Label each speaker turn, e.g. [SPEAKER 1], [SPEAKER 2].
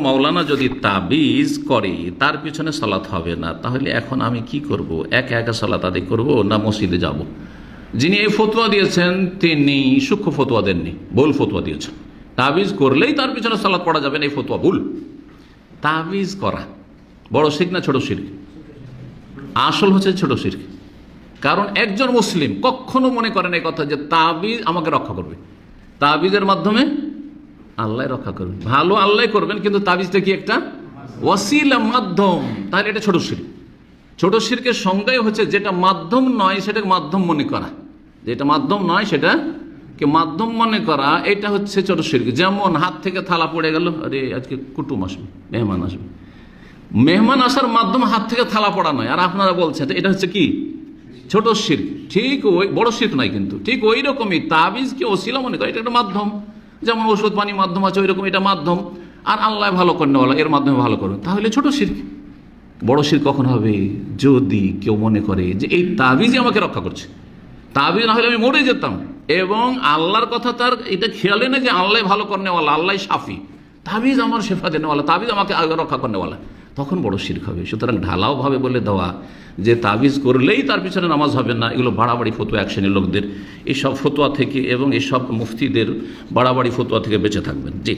[SPEAKER 1] মাওলানা যদি তাবিজ করে তার পিছনে সালাত হবে না, তাহলে এখন আমি কি করব? একা একা সালাত আদায় করব না মসজিদে যাব? যিনি এই ফতোয়া দিয়েছেন তিনি সূক্ষ্ম ফতোয়া দেননি, ভুল ফতোয়া দিয়েছেন। তাবিজ করলেই তার পিছনে সালাত পড়া যাবে না, এই ফতোয়া ভুল। তাবিজ করা বড় শিরক না ছোট শিরক? আসল হচ্ছে ছোট শিরক। কারণ একজন মুসলিম কখনো মনে করেন এই কথা যে তাবিজ আমাকে রক্ষা করবে, তাবিজের মাধ্যমে আল্লাহ রক্ষা করবেন। ভালো আল্লাহ করবেন, কিন্তু তাবিজটা কি একটা ওয়াসিলা, মাধ্যম। তাহলে এটা ছোট শিরক। ছোট শিরকের সংজ্ঞাই হচ্ছে যেটা মাধ্যম নয় সেটাকে মাধ্যম মনে করা, যেটা মাধ্যম নয় সেটাকে মাধ্যম মনে করা, এটা হচ্ছে ছোট শিরক। যেমন হাত থেকে থালা পড়ে গেল, আরে আজকে কুটুম আসবে, মেহমান আসবে, মেহমান আসার মাধ্যম হাত থেকে থালা পড়া নয়, আর আপনারা বলছেন এটা হচ্ছে কি ছোট শিরক। ঠিক ওই বড় শিরক নয়, কিন্তু ঠিক ওই রকমই তাবিজকে ওসিলা মনে করা, এটা একটা মাধ্যম। যেমন ওষুধ পানি মাধ্যম আছে, ওই রকম এটা মাধ্যম। আর আল্লাহ ভালো করেনা, এর মাধ্যমে ভালো করবেন, তাহলে ছোট শিরক। বড় শিরক কখন হবে? যদি কেউ মনে করে যে এই তাবিজই আমাকে রক্ষা করছে, তাবিজ না হলে আমি মরে যেতাম, এবং আল্লাহর কথা তার এটা খেয়ালে না যে আল্লাহ ভালো করেনেওয়ালা, আল্লাহ সাফি, তাবিজ আমার শেফা দেনেওয়ালা, তাবিজ আমাকে রক্ষা করেনেওয়ালা, তখন বড় শিরক হবে। সুতরাং ঢালাও ভাবে বলে দেওয়া যে তাবিজ করলেই তার পিছনে নামাজ হবে না, এগুলো বাড়াবাড়ি ফতোয়া এক শ্রেণীর লোকদের। এইসব ফতোয়া থেকে এবং এইসব মুফতিদের বাড়াবাড়ি ফতোয়া থেকে বেঁচে থাকবেন। জি।